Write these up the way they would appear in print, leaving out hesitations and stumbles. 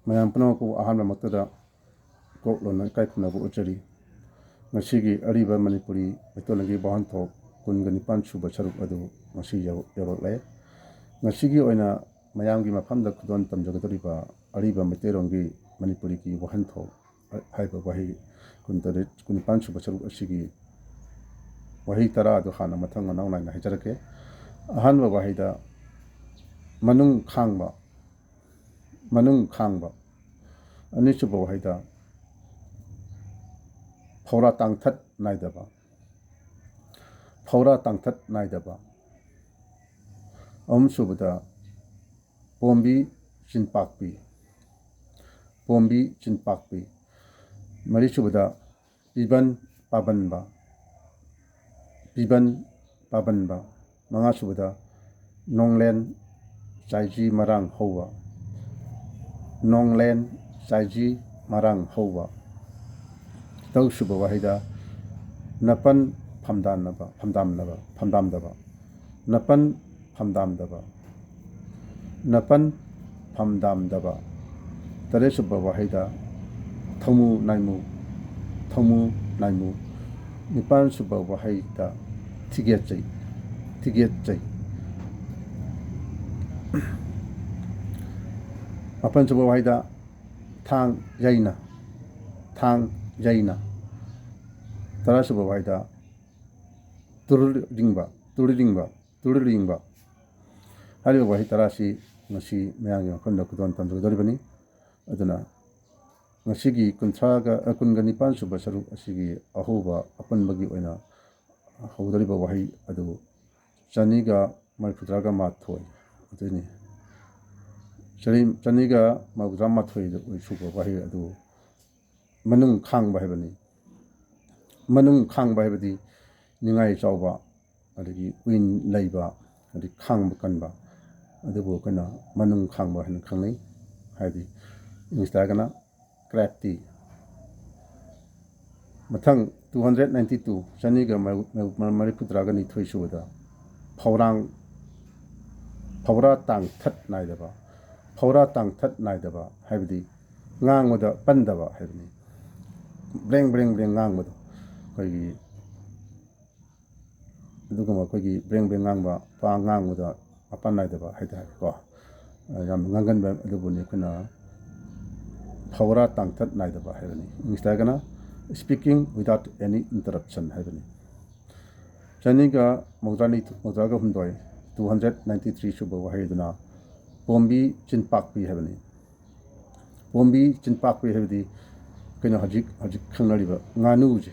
ꯃꯌꯥꯝ ꯄꯨꯝꯅꯃꯛꯄꯨ ꯑꯍꯥꯟꯕ ꯃꯛꯇꯗ ꯀꯣꯛꯂꯣꯟꯅ ꯏꯀꯥꯏ ꯈꯨꯝꯅꯕ ꯎꯠꯆꯔꯤ꯫ ꯉꯁꯤꯒꯤ ꯑꯔꯤꯕ ꯃꯅꯤꯄꯨꯔꯤ ꯃꯩꯇꯩꯂꯣꯟꯒꯤ ꯋꯥꯍꯟꯊꯣꯛ 29 ꯁꯨꯕ ꯁꯔꯨꯛ ꯑꯗꯨ ꯉꯁꯤ ꯌꯧꯔꯛꯂꯦ꯫ ꯉꯁꯤꯒꯤ ꯑꯣꯏꯅ ꯃꯌꯥꯝꯒꯤ ꯃꯐꯝꯗ ꯈꯨꯗꯣꯜ ꯇꯝꯖꯒꯗꯧꯔꯤꯕ ꯑꯔꯤꯕ ꯃꯩꯇꯩꯂꯣꯟꯒꯤ ꯃꯅꯤꯄꯨꯔꯤꯒꯤ ꯋꯥꯍꯟꯊꯣꯛ ꯍꯥꯏꯕ ꯋꯥꯍꯩ 29 ꯁꯨꯕ ꯁꯔꯨꯛ ꯑꯁꯤꯒꯤ ꯋꯥꯍꯩ 10 ꯑꯗꯨ ꯍꯥꯟꯅ ꯃꯊꯪ ꯃꯅꯥꯎ ꯅꯥꯏꯅ ꯍꯥꯏꯖꯔꯛꯀꯦ꯫ ꯑꯍꯥꯟꯕ ꯋꯥꯍꯩꯗ ꯃꯅꯨꯡ ꯈꯥꯡꯕ, ꯃꯅꯨꯡ ꯈꯥꯡꯕ꯫ ꯑꯅꯤꯁꯨꯕ ꯋꯥꯍꯩꯗ ꯐꯧꯔꯥ ꯇꯥꯡꯊꯠ ꯅꯥꯏꯗꯕ, ꯐꯧꯔꯥ ꯇꯥꯡꯊꯠ ꯅꯥꯏꯗꯕ꯫ ꯑꯍꯨꯝꯁꯨꯕꯗ ꯄꯣꯝꯕꯤ ꯆꯤꯟꯄꯥꯛꯄꯤ, ꯄꯣꯝꯕꯤ ꯆꯤꯟꯄꯥꯛꯄꯤ꯫ ꯃꯔꯤꯁꯨꯕꯗ ꯄꯤꯕꯟ ꯄꯥꯕꯟꯕ, ꯄꯤꯕꯟ ꯄꯥꯕꯟꯕ꯫ ꯃꯉꯥꯁꯨꯕꯗ ꯅꯣꯡꯂꯦꯟ ꯆꯥꯏꯖꯤ ꯃꯔꯥꯡ ꯍꯧꯕ, ꯅꯣꯡꯂꯦꯟ ꯆꯥꯏꯖꯤ ꯃꯔꯥꯡ ꯍꯧꯕ꯫ ꯇꯔꯨꯛꯁꯨꯕ ꯋꯥꯍꯩꯗ ꯅꯄꯟ ꯐꯝꯗꯥꯝꯅꯕ, ꯐꯝꯗꯥꯝꯗꯕ, ꯅꯄꯟ ꯐꯝꯗꯥꯝꯗꯕ, ꯅꯄꯟ ꯐꯝꯗꯥꯝꯗꯕ꯫ ꯇꯔꯦꯠꯁꯨꯕ ꯋꯥꯍꯩꯗ ꯊꯧꯃꯨ ꯅꯥꯏꯃꯨ, ꯊꯧꯃꯨ ꯅꯥꯏꯃꯨ꯫ ꯅꯤꯄꯥꯜꯁꯨꯕ ꯋꯥꯍꯩꯗ ꯊꯤꯒꯦꯠꯆꯩ, ꯊꯤꯒꯦꯠꯆꯩ꯫ ꯃꯥꯄꯜꯁꯨꯕ ꯋꯥꯍꯩꯗ ꯊꯥꯡ ꯌꯩꯅ, ꯊꯥꯡ ꯌꯩꯅ꯫ ꯇꯔꯥꯁꯨꯕ ꯋꯥꯍꯩꯗ ꯇꯨꯔꯤꯡꯕ, ꯇꯨꯔꯤꯡꯕ, ꯇꯨꯔꯤꯡꯕ꯫ ꯍꯥꯏꯔꯤꯕ ꯋꯥꯍꯩ 10 ꯑꯁꯤ ꯉꯁꯤ ꯃꯌꯥꯝꯒꯤ ꯃꯐꯝꯗ ꯈꯨꯗꯣꯜ ꯇꯝꯖꯒꯗꯧꯔꯤꯕꯅꯤ꯫ ꯑꯗꯨꯅ ꯉꯁꯤꯒꯤ 29 ꯁꯨꯕ ꯁꯔꯨꯛ ꯑꯁꯤꯒꯤ ꯑꯍꯧꯕ ꯑꯄꯨꯟꯕꯒꯤ ꯑꯣꯏꯅ ꯍꯧꯗꯧꯔꯤꯕ ꯋꯥꯍꯩ ꯑꯗꯨ 234 ꯑꯗꯨꯅꯤ꯫ 234 ꯁꯨꯕ ꯋꯥꯍꯩ ꯑꯗꯨ ꯃꯅꯨꯡ ꯈꯥꯡꯕ ꯍꯥꯏꯕꯅꯤ꯫ ꯃꯅꯨꯡ ꯈꯥꯡꯕ ꯍꯥꯏꯕꯗꯤ ꯅꯤꯡꯉꯥꯏ ꯆꯥꯎꯕ, ꯑꯗꯒꯤ ꯎꯏ ꯂꯩꯕ, ꯑꯗꯒꯤ ꯈꯥꯡꯕ ꯀꯟꯕ, ꯑꯗꯨꯕꯨ ꯑꯩꯈꯣꯏꯅ ꯃꯅꯨꯡ ꯈꯥꯡꯕ ꯍꯥꯏꯅ ꯈꯪꯅꯩ꯫ ꯍꯥꯏꯗꯤ ꯏꯪꯂꯤꯁꯇ ꯍꯥꯏꯔꯒꯅ ꯀ꯭ꯔꯦꯐꯇꯤ꯫ ꯃꯊꯪ 292 232 ꯁꯨꯕꯗ ꯐꯧꯔꯥ ꯇꯥꯡꯊꯠ ꯅꯥꯏꯗꯕ, ꯐꯧꯔꯥ ꯇꯥꯡꯊꯠ ꯅꯥꯏꯗꯕ ꯍꯥꯏꯕꯗꯤ ꯉꯥꯡꯕꯗ ꯄꯟꯗꯕ ꯍꯥꯏꯕꯅꯤ꯫ ꯕ꯭ꯔꯦꯡ ꯕ꯭ꯔꯦꯡ ꯕ꯭ꯔꯦꯡ ꯉꯥꯡꯕꯗꯣ ꯑꯩꯈꯣꯏꯒꯤ ꯑꯗꯨꯒꯨꯝꯕ ꯑꯩꯈꯣꯏꯒꯤ ꯕ꯭ꯔꯦꯡ ꯕ꯭ꯔꯦꯡ ꯉꯥꯡꯕ, ꯋꯥ ꯉꯥꯡꯕꯗ ꯃꯄꯥꯟ ꯅꯥꯏꯗꯕ ꯍꯥꯏꯇꯥꯔꯦꯀꯣ꯫ ꯌꯥꯝ ꯉꯥꯡꯒꯟꯕ ꯑꯗꯨꯕꯨꯅꯤ ꯑꯩꯈꯣꯏꯅ ꯐꯧꯔꯥ ꯇꯥꯡꯊꯠ ꯅꯥꯏꯗꯕ ꯍꯥꯏꯕꯅꯤ꯫ ꯏꯪꯂꯤꯁꯇ ꯍꯥꯏꯔꯒꯅ ꯁ꯭ꯄꯤꯀꯤꯡ ꯋꯤꯗꯥꯎꯠ ꯑꯦꯅꯤ ꯏꯟꯇꯔꯞꯁꯟ ꯍꯥꯏꯕꯅꯤ꯫ 293 293 ꯁꯨꯕ ꯋꯥꯍꯩ ꯑꯗꯨꯅ ꯄꯣꯝꯕꯤ ꯆꯤꯟꯄꯥꯛꯄꯤ ꯍꯥꯏꯕꯅꯤ꯫ ꯄꯣꯝꯕꯤ ꯆꯤꯟꯄꯥꯛꯄꯤ ꯍꯥꯏꯕꯗꯤ ꯑꯩꯈꯣꯏꯅ ꯍꯧꯖꯤꯛ ꯈꯪꯅꯔꯤꯕ ꯉꯥꯅꯨꯁꯦ,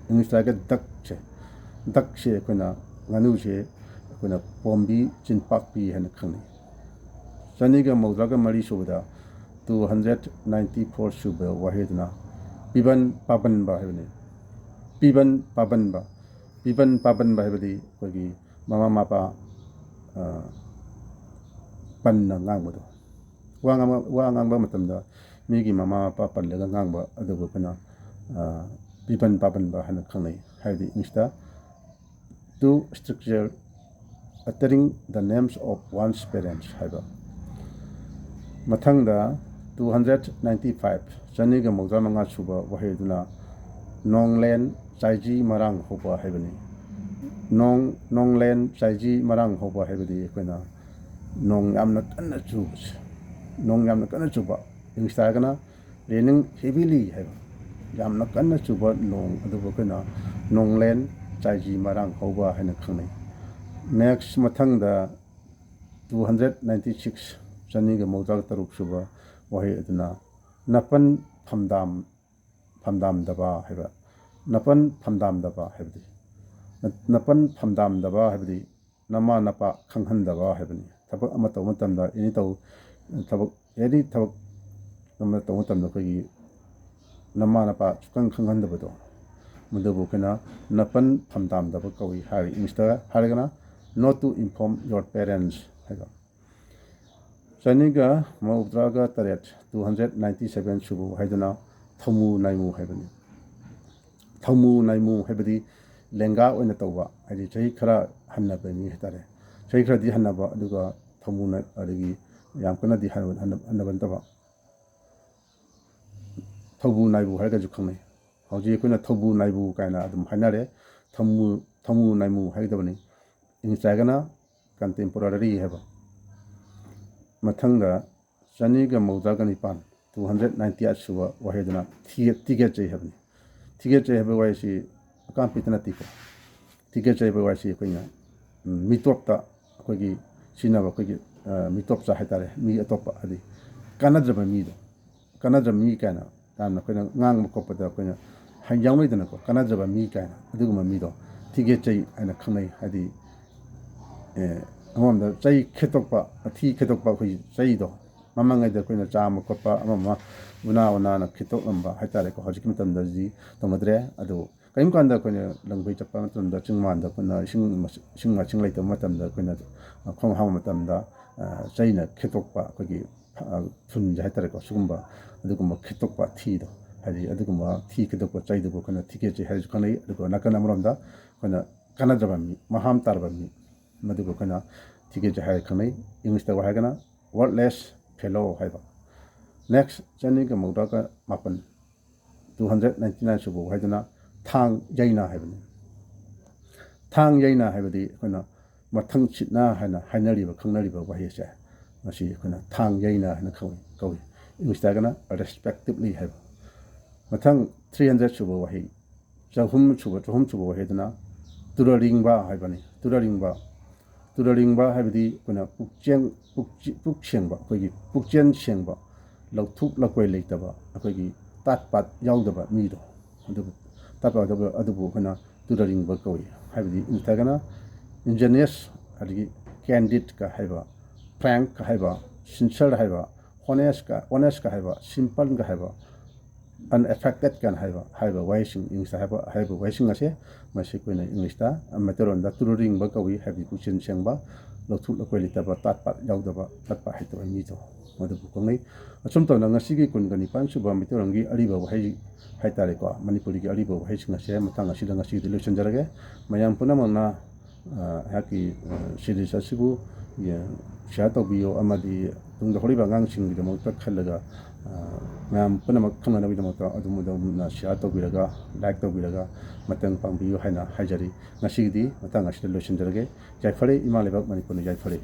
ꯏꯪꯂꯤꯁꯇ ꯍꯥꯏꯔꯒ ꯗꯛꯁꯦ, ꯗꯛꯁꯦ ꯑꯩꯈꯣꯏꯅ ꯉꯥꯅꯨꯁꯦ ꯑꯩꯈꯣꯏꯅ ꯄꯣꯝꯕꯤ ꯆꯤꯟꯄꯥꯛꯄꯤ ꯍꯥꯏꯅ ꯈꯪꯅꯩ꯫ 294 ꯁꯨꯕꯗ 294 ꯁꯨꯕ ꯋꯥꯍꯩ ꯑꯗꯨꯅ ꯄꯤꯕꯟ ꯄꯥꯕꯟꯕ ꯍꯥꯏꯕꯅꯤ꯫ ꯄꯤꯕꯟ ꯄꯥꯕꯟꯕ, ꯄꯤꯕꯟ ꯄꯥꯕꯟꯕ ꯍꯥꯏꯕꯗꯤ ꯑꯩꯈꯣꯏꯒꯤ ꯃꯃꯥ ꯃꯄꯥ ꯄꯟꯅ ꯉꯥꯡꯕꯗꯣ꯫ ꯋꯥ ꯉꯥꯡꯕ ꯃꯇꯝꯗ ꯃꯤꯒꯤ ꯃꯃꯥ ꯃꯄꯥ ꯄꯜꯂꯒ ꯉꯥꯡꯕ ꯑꯗꯨꯕꯨ ꯑꯩꯈꯣꯏꯅ ꯄꯤꯕꯟ ꯄꯥꯕꯟꯕ ꯍꯥꯏꯅ ꯈꯪꯅꯩ꯫ ꯍꯥꯏꯕꯗꯤ ꯏꯪꯂꯤꯁꯇ two structure uttering the names of one's parents ꯍꯥꯏꯕ꯫ ꯃꯊꯪꯗ 295 295 ꯁꯨꯕ ꯋꯥꯍꯩ ꯑꯗꯨꯅ ꯅꯣꯡꯂꯦꯟ ꯆꯥꯏꯖꯤ ꯃꯔꯥꯡ ꯍꯧꯕ ꯍꯥꯏꯕꯅꯤ꯫ ꯅꯣꯡꯂꯦꯟ ꯆꯥꯏꯖꯤ ꯃꯔꯥꯡ ꯍꯧꯕ ꯍꯥꯏꯕꯗꯤ ꯑꯩꯈꯣꯏꯅ ꯅꯣꯡ ꯌꯥꯝꯅ ꯀꯟꯅ ꯆꯨꯕꯁꯦ, ꯅꯣꯡ ꯌꯥꯝꯅ ꯀꯟꯅ ꯆꯨꯕ꯫ ꯏꯪꯂꯤꯁꯇ ꯍꯥꯏꯔꯒꯅ ꯔꯦꯅꯤꯡ ꯍꯦꯚꯤꯂꯤ ꯍꯥꯏꯕ, ꯌꯥꯝꯅ ꯀꯟꯅ ꯆꯨꯕ ꯅꯣꯡ ꯑꯗꯨꯕꯨ ꯑꯩꯈꯣꯏꯅ ꯅꯣꯡꯂꯦꯟ ꯆꯥꯏꯖꯤ ꯃꯔꯥꯡ ꯍꯧꯕ ꯍꯥꯏꯅ ꯈꯪꯅꯩ꯫ ꯅꯦꯛꯁ ꯃꯊꯪꯗ 296 293 ꯁꯨꯕ ꯋꯥꯍꯩ ꯑꯗꯨꯅ ꯅꯄꯟ ꯐꯝꯗꯥꯝꯗꯕ ꯍꯥꯏꯕ꯫ ꯅꯄꯟ ꯐꯝꯗꯥꯝꯗꯕ ꯍꯥꯏꯕꯗꯤ, ꯅꯄꯟ ꯐꯝꯗꯥꯝꯗꯕ ꯍꯥꯏꯕꯗꯤ ꯅꯃꯥ ꯅꯄꯥ ꯈꯪꯍꯟꯗꯕ ꯍꯥꯏꯕꯅꯤ꯫ ꯊꯕꯛ ꯑꯃ ꯇꯧꯕ ꯃꯇꯝꯗ ꯑꯦꯅꯤ ꯊꯕꯛ ꯑꯃ ꯇꯧꯕ ꯃꯇꯝꯗ ꯑꯩꯈꯣꯏꯒꯤ ꯅꯃꯥ ꯅꯄꯥ ꯁꯨꯈꯪ ꯈꯪꯍꯟꯗꯕꯗꯣ, ꯃꯗꯨꯕꯨ ꯑꯩꯈꯣꯏꯅ ꯅꯄꯟ ꯐꯝꯗꯥꯝꯗꯕ ꯀꯧꯏ꯫ ꯍꯥꯏꯔꯤ ꯏꯪꯂꯤꯁꯇ ꯍꯥꯏꯔꯒꯅ not to inform your parents ꯍꯥꯏꯕ꯫ 298 297 ꯁꯨꯕ ꯋꯥꯍꯩꯗꯨꯅ ꯊꯧꯃꯨ ꯅꯥꯏꯃꯨ ꯍꯥꯏꯕꯅꯤ꯫ ꯊꯧꯃꯨ ꯅꯥꯏꯃꯨ ꯍꯥꯏꯕꯗꯤ ꯂꯦꯡꯒꯥ ꯑꯣꯏꯅ ꯇꯧꯕ, ꯍꯥꯏꯗꯤ ꯆꯍꯤ ꯈꯔ ꯍꯟꯅꯕ ꯃꯤ ꯍꯥꯏꯇꯥꯔꯦ꯫ ꯆꯍꯤ ꯈꯔꯗꯤ ꯍꯟꯅꯕ, ꯑꯗꯨꯒ ꯑꯗꯒꯤ ꯌꯥꯝ ꯀꯟꯅꯗꯤ ꯍꯟꯅꯕ ꯅꯠꯇꯕ ꯊꯧꯕꯨ ꯅꯥꯏꯕꯨ ꯍꯥꯏꯔꯒꯁꯨ ꯈꯪꯅꯩ ꯍꯧꯖꯤꯛ ꯑꯩꯈꯣꯏꯅ ꯊꯧꯕꯨ ꯅꯥꯏꯕꯨ ꯀꯥꯏꯅ ꯑꯗꯨꯝ ꯍꯥꯏꯅꯔꯦ ꯊꯃꯨ ꯅꯥꯏꯃꯨ ꯍꯥꯏꯒꯗꯕꯅꯤ ꯏꯪꯂꯤꯁꯇ ꯍꯥꯏꯔꯒꯅ ꯀꯟꯇꯦꯝꯄꯣꯔꯔꯤ ꯍꯥꯏꯕ ꯃꯊꯪꯗ 292 298 ꯁꯨꯕ ꯋꯥꯍꯩꯗꯨꯅ ꯊꯤꯒꯠꯆꯩ ꯍꯥꯏꯕꯅꯤ ꯊꯤꯒꯠꯆꯩ ꯍꯥꯏꯕ ꯋꯥꯍꯩꯁꯤ ꯑꯀꯥꯝꯄꯤꯇ ꯅꯠꯇꯦꯀꯣ ꯊꯤꯒꯠꯆꯩ ꯍꯥꯏꯕ ꯋꯥꯍꯩꯁꯤ ꯑꯩꯈꯣꯏꯅ ꯃꯤꯇꯣꯞꯇ ꯑꯩꯈꯣꯏꯒꯤ ꯁꯤꯖꯤꯟꯅꯕ ꯑꯩꯈꯣꯏꯒꯤ ꯃꯤꯇꯣꯞꯆꯥ ꯍꯥꯏꯇꯥꯔꯦ ꯃꯤ ꯑꯇꯣꯞꯄ ꯍꯥꯏꯗꯤ ꯀꯥꯟꯅꯗ꯭ꯔꯕ ꯃꯤꯗꯣ ꯀꯥꯟꯅꯗ꯭ꯔꯕ ꯃꯤ ꯀꯥꯏꯅ ꯌꯥꯝꯅ ꯑꯩꯈꯣꯏꯅ ꯉꯥꯡꯕ ꯈꯣꯠꯄꯗ ꯑꯩꯈꯣꯏꯅ ꯌꯥꯎꯅꯩꯗꯅꯀꯣ ꯀꯥꯟꯅꯗ꯭ꯔꯕ ꯃꯤ ꯀꯥꯏꯅ ꯑꯗꯨꯒꯨꯝꯕ ꯃꯤꯗꯣ ꯊꯤꯒꯠꯆꯩ ꯍꯥꯏꯅ ꯈꯪꯅꯩ ꯍꯥꯏꯗꯤ ꯑꯃꯔꯣꯝꯗ ꯆꯩ ꯈꯦꯠꯇꯣꯛꯄ ꯊꯤ ꯈꯦꯠꯇꯣꯛꯄ ꯑꯩꯈꯣꯏꯒꯤ ꯆꯩꯗꯣ ꯃꯃꯥꯡꯉꯩꯗ ꯑꯩꯈꯣꯏꯅ ꯆꯥꯝꯕ ꯈꯣꯠꯄ ꯑꯃ ꯎꯅꯥꯅ ꯈꯦꯠꯇꯣꯛꯂꯝꯕ ꯍꯥꯏꯇꯥꯔꯦꯀꯣ ꯍꯧꯖꯤꯛꯀꯤ ꯃꯇꯝꯗꯗꯤ ꯇꯧꯅꯗ꯭ꯔꯦ ꯑꯗꯨ ꯀꯔꯤꯒꯨꯝꯕ ꯀꯥꯟꯗ ꯑꯩꯈꯣꯏꯅ ꯂꯪꯐꯩ ꯆꯠꯄ ꯃꯇꯝꯗ ꯆꯤꯡ ꯃꯥꯟꯗ ꯑꯩꯈꯣꯏꯅ ꯏꯁꯤꯡ ꯃꯥꯏꯁꯤꯡ ꯂꯩꯇꯕ ꯃꯇꯝꯗ ꯑꯩꯈꯣꯏꯅ ꯈꯣꯡ ꯍꯥꯝꯕ ꯃꯇꯝꯗ ꯆꯩꯅ ꯈꯦꯠꯇꯣꯛꯄ ꯑꯩꯈꯣꯏꯒꯤ ꯊꯨꯟꯁꯦ ꯍꯥꯏꯇꯥꯔꯦꯀꯣ ꯁꯤꯒꯨꯝꯕ ꯑꯗꯨꯒꯨꯝꯕ ꯈꯦꯠꯇꯣꯛꯄ ꯊꯤꯗꯣ ꯍꯥꯏꯗꯤ ꯑꯗꯨꯒꯨꯝꯕ ꯊꯤ ꯈꯦꯠꯇꯣꯛꯄ ꯆꯩꯗꯨꯕꯨ ꯑꯩꯈꯣꯏꯅ ꯊꯤꯒꯠꯆꯩ ꯍꯥꯏꯔꯁꯨ ꯈꯪꯅꯩ ꯑꯗꯨꯒ ꯅꯥꯀꯟ ꯑꯃꯔꯣꯝꯗ ꯑꯩꯈꯣꯏꯅ ꯀꯥꯟꯅꯗ꯭ꯔꯕ ꯃꯤ ꯃꯍꯥꯝ ꯇꯥꯔꯕ ꯃꯤ ꯃꯗꯨꯕꯨ ꯑꯩꯈꯣꯏꯅ ꯊꯤꯒꯠꯆꯩ ꯍꯥꯏꯔ ꯈꯪꯅꯩ ꯏꯪꯂꯤꯁꯇ ꯍꯥꯏꯔꯒꯅ ꯋꯥꯔꯗꯂꯦꯁ ꯐꯦꯂꯣ ꯍꯥꯏꯕ ꯅꯦꯛꯁ 299 299 ꯁꯨꯕ ꯋꯥꯍꯩꯗꯨꯅ ꯊꯥꯡ ꯌꯩꯅ ꯍꯥꯏꯕꯅꯤ ꯊꯥꯡ ꯌꯩꯅ ꯍꯥꯏꯕꯗꯤ ꯑꯩꯈꯣꯏꯅ ꯃꯊꯪ ꯁꯤꯠꯅ ꯍꯥꯏꯅ ꯍꯥꯏꯅꯔꯤꯕ ꯈꯪꯅꯔꯤꯕ ꯋꯥꯍꯩꯁꯦ ꯃꯁꯤ ꯑꯩꯈꯣꯏꯅ ꯊꯥꯡ ꯌꯩꯅ ꯍꯥꯏꯅ ꯀꯧꯏ ꯏꯪꯂꯤꯁꯇ ꯍꯥꯏꯔꯒꯅ ꯔꯦꯁꯄꯦꯛꯇꯤꯞꯂꯤ ꯍꯥꯏꯕ ꯃꯊꯪ 300 ꯁꯨꯕ ꯋꯥꯍꯩ 300 ꯁꯨꯕ ꯋꯥꯍꯩꯗꯨꯅ ꯇꯨꯔꯔꯤꯡꯕ ꯍꯥꯏꯕꯅꯤ ꯇꯨꯔꯔꯤꯡꯕ ꯍꯥꯏꯕꯗꯤ ꯑꯩꯈꯣꯏꯅ ꯄꯨꯛ ꯁꯦꯡꯕ ꯑꯩꯈꯣꯏꯒꯤ ꯄꯨꯛꯆꯦꯟ ꯁꯦꯡꯕ ꯂꯧꯊꯣꯛ ꯂꯧꯀꯣꯏ ꯂꯩꯇꯕ ꯑꯩꯈꯣꯏꯒꯤ ꯇꯥꯠ ꯄꯥꯠ ꯌꯥꯎꯗꯕ ꯃꯤꯗꯣ ꯑꯗꯨꯕꯨ ꯇꯥꯠ ꯄꯥꯠ ꯌꯥꯎꯗꯕ ꯑꯗꯨꯕꯨ ꯑꯩꯈꯣꯏꯅ ꯇꯨꯔꯔꯤꯡꯕ ꯀꯧꯏ ꯍꯥꯏꯕꯗꯤ ꯏꯪꯂꯤꯁꯇ ꯏꯟꯖꯤꯅꯤꯌꯁ ꯑꯗꯒꯤ ꯀꯦꯟꯗꯤꯗꯀ ꯍꯥꯏꯕ ꯐ꯭ꯔꯦꯡꯀ ꯍꯥꯏꯕ ꯁꯤꯟꯁꯔ ꯍꯥꯏꯕ ꯑꯣꯅꯦꯁꯀ ꯍꯥꯏꯕ ꯁꯤꯝꯄꯜꯒ ꯍꯥꯏꯕ ꯑꯟꯑꯦꯐꯦꯛꯇꯦꯠꯀ ꯍꯥꯏꯕ ꯋꯥꯍꯩꯁꯤꯡ ꯏꯪꯂꯤꯁꯇ ꯍꯥꯏꯕ ꯋꯥꯍꯩꯁꯤꯡ ꯑꯁꯦ ꯃꯁꯤ ꯑꯩꯈꯣꯏꯅ ꯏꯪꯂꯤꯁꯇ ꯃꯩꯇꯩꯂꯣꯟꯗ ꯇꯨꯔꯔꯤꯡꯕ ꯀꯧꯏ ꯍꯥꯏꯕꯗꯤ ꯄꯨꯛꯆꯦꯟ ꯁꯦꯡꯕ ꯂꯧꯊꯣꯛ ꯂꯧꯀꯣꯏ ꯂꯩꯇꯕ ꯇꯥꯠ ꯄꯥꯠ ꯌꯥꯎꯗꯕ ꯇꯠꯄ ꯍꯩꯇꯕ ꯃꯤꯗꯣ ꯃꯗꯨꯕꯨ ꯀꯧꯅꯩ ꯑꯁꯨꯝ ꯇꯧꯅ ꯉꯁꯤꯒꯤ 29 ꯁꯨꯕ ꯃꯩꯇꯩꯂꯣꯟꯒꯤ ꯑꯔꯤꯕ ꯋꯥꯍꯩ ꯍꯥꯏꯇꯥꯔꯦꯀꯣ ꯃꯅꯤꯄꯨꯔꯤꯒꯤ ꯑꯔꯤꯕ ꯋꯥꯍꯩꯁꯤꯡ ꯑꯁꯦ ꯃꯇꯥꯡ ꯑꯁꯤꯗ ꯉꯁꯤꯗꯤ ꯂꯣꯏꯁꯤꯟꯖꯔꯒꯦ ꯃꯌꯥꯝ ꯄꯨꯝꯅꯃꯛꯅ ꯑꯩꯍꯥꯛꯀꯤ ꯁꯤꯔꯤꯁ ꯑꯁꯤꯕꯨ ꯁꯤꯌꯥꯔ ꯇꯧꯕꯤꯌꯨ ꯑꯃꯗꯤ ꯇꯨꯡꯗ ꯍꯧꯔꯤꯕ ꯑꯉꯥꯡꯁꯤꯡꯒꯤꯗꯃꯛꯇ ꯈꯜꯂꯒ ꯃꯌꯥꯝ ꯄꯨꯝꯅꯃꯛ ꯈꯪꯅꯅꯕꯒꯤꯗꯃꯛꯇ ꯑꯗꯨꯝꯅ ꯁꯤꯌꯥꯔ ꯇꯧꯕꯤꯔꯒ ꯂꯥꯏꯛ ꯇꯧꯕꯤꯔꯒ ꯃꯇꯦꯡ ꯄꯥꯡꯕꯤꯌꯨ ꯍꯥꯏꯅ ꯍꯥꯏꯖꯔꯤ ꯉꯁꯤꯒꯤꯗꯤ ꯃꯇꯥꯡ ꯑꯁꯤꯗ ꯂꯣꯏꯁꯤꯟꯖꯔꯒꯦ ꯌꯥꯏꯐꯔꯦ ꯏꯃꯥ ꯂꯩꯕꯥꯛ ꯃꯅꯤꯄꯨꯔꯅ ꯌꯥꯏꯐꯔꯦ